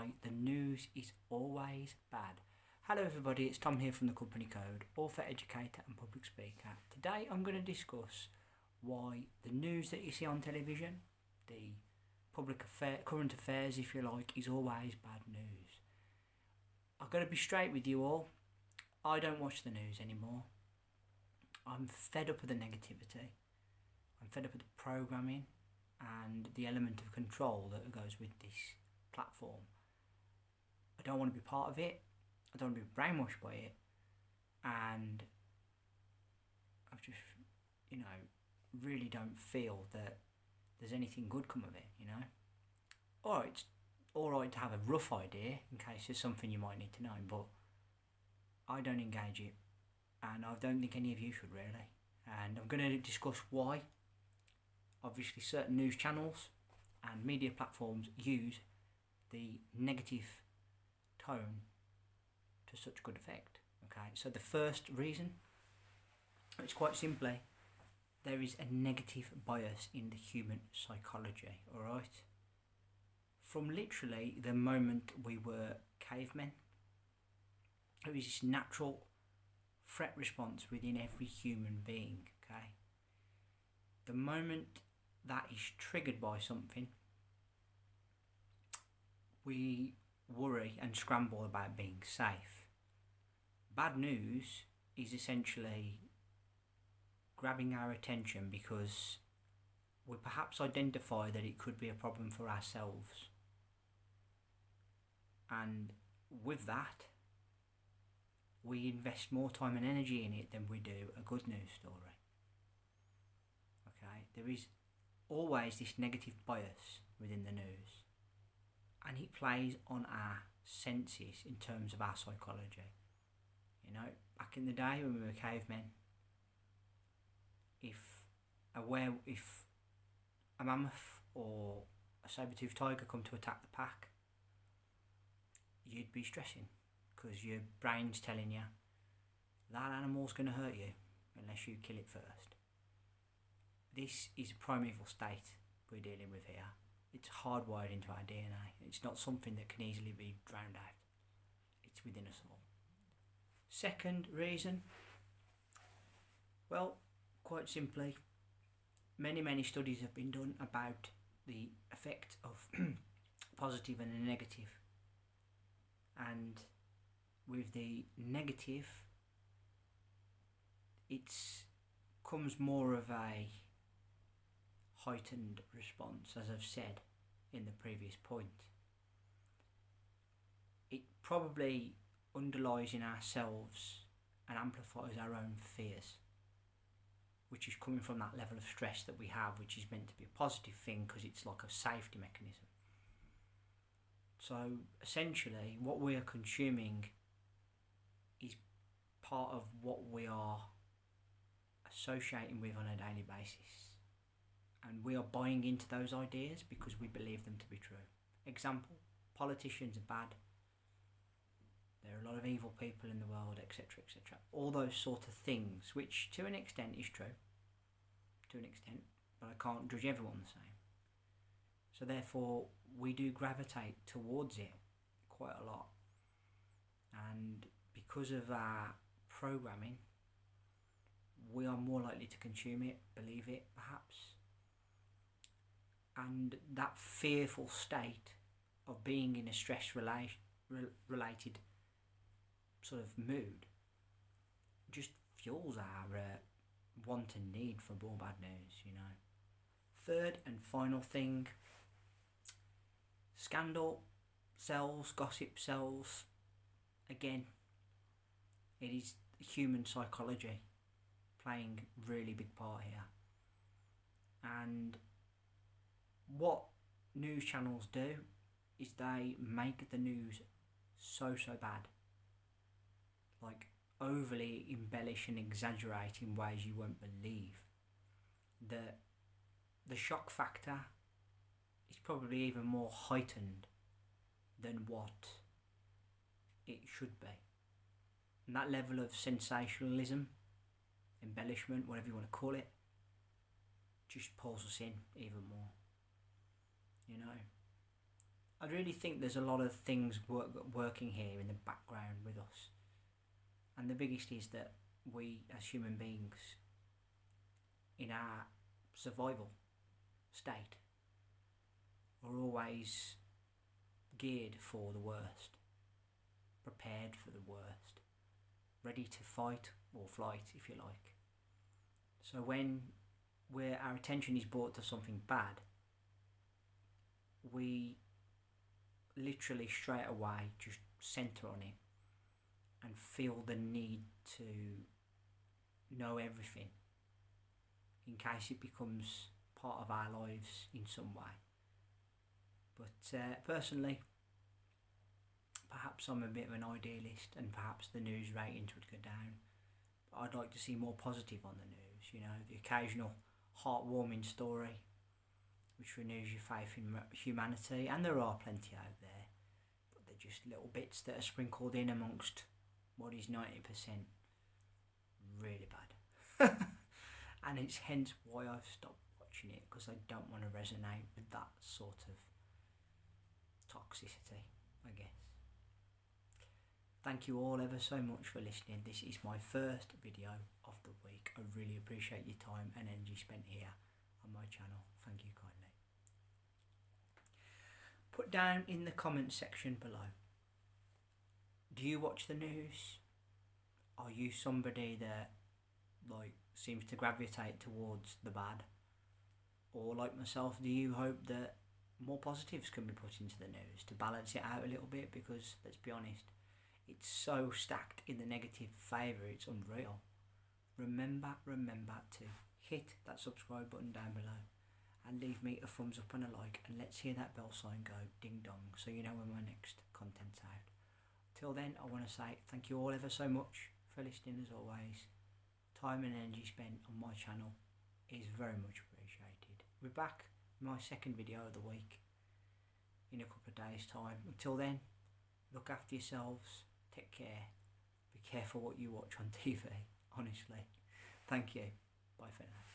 why the news is always bad. Hello everybody, it's Tom here from the Company Code, author, educator and public speaker. Today I'm going to discuss why the news that you see on television, the current affairs if you like, is always bad news. I've got to be straight with you all. I don't watch the news anymore. I'm fed up with the negativity. I'm fed up with the programming and the element of control that goes with this platform. I don't want to be part of it. I don't want to be brainwashed by it. And I've just, really don't feel that there's anything good come of it, Alright, it's alright to have a rough idea in case there's something you might need to know, but I don't engage it. And I don't think any of you should really. And I'm going to discuss why. Obviously certain news channels and media platforms use the negative tone to such good effect. Okay, so the first reason, it's quite simply, there is a negative bias in the human psychology, alright? From literally the moment we were cavemen, there is this natural threat response within every human being, okay? The moment that is triggered by something, we worry and scramble about being safe. Bad news is essentially grabbing our attention because we perhaps identify that it could be a problem for ourselves. And with that, we invest more time and energy in it than we do a good news story. Okay, there is always this negative bias within the news, and it plays on our senses in terms of our psychology. Back in the day when we were cavemen, if a mammoth or a saber-toothed tiger come to attack the pack, you'd be stressing because your brain's telling you that animal's going to hurt you unless you kill it first. This is a primeval state we're dealing with here. It's hardwired into our DNA. It's not something that can easily be drowned out. It's within us all. Second reason, well, quite simply, many studies have been done about the effect of positive and negative. And with the negative, it comes more of a heightened response, as I've said in the previous point. It probably underlies in ourselves and amplifies our own fears, which is coming from that level of stress that we have, which is meant to be a positive thing because it's like a safety mechanism. So essentially what we are consuming is part of what we are associating with on a daily basis. And we are buying into those ideas because we believe them to be true. Example, politicians are bad. There are a lot of evil people in the world, etc., etc. All those sort of things, which to an extent is true. To an extent, but I can't judge everyone the same. So therefore, we do gravitate towards it quite a lot. And because of our programming, we are more likely to consume it, believe it, perhaps. And that fearful state of being in a stress-related sort of mood just fuels our want and need for more bad news, Third and final thing, scandal sells, gossip sells. Again, it is human psychology playing a really big part here. And what news channels do is they make the news so bad, like overly embellish and exaggerate in ways you won't believe. The shock factor is probably even more heightened than what it should be. And that level of sensationalism, embellishment, whatever you want to call it, just pulls us in even more. I really think there's a lot of things working here in the background with us. And the biggest is that we, as human beings, in our survival state, are always geared for the worst, prepared for the worst, ready to fight or flight, if you like. So when our attention is brought to something bad, we literally straight away just centre on it and feel the need to know everything in case it becomes part of our lives in some way. But personally, perhaps I'm a bit of an idealist and perhaps the news ratings would go down. But I'd like to see more positive on the news, you know, the occasional heartwarming story which renews your faith in humanity, and there are plenty out there, but they're just little bits that are sprinkled in amongst what is 90% really bad. And it's hence why I've stopped watching it, because I don't want to resonate with that sort of toxicity, I guess. Thank you all ever so much for listening. This is my first video of the week. I really appreciate your time and energy spent here on my channel. Thank you kindly. Put down in the comments section below, do you watch the news? Are you somebody that seems to gravitate towards the bad? Or like myself, do you hope that more positives can be put into the news to balance it out a little bit? Because let's be honest, it's so stacked in the negative favour, it's unreal. Remember to hit that subscribe button down below and leave me a thumbs up and a like, and let's hear that bell sign go ding dong so you know when my next content's out. Till then, I want to say thank you all ever so much for listening as always. Time and energy spent on my channel is very much appreciated. We're back with my second video of the week in a couple of days' time. Until then, look after yourselves, take care, be careful what you watch on TV, honestly. Thank you. Bye for now.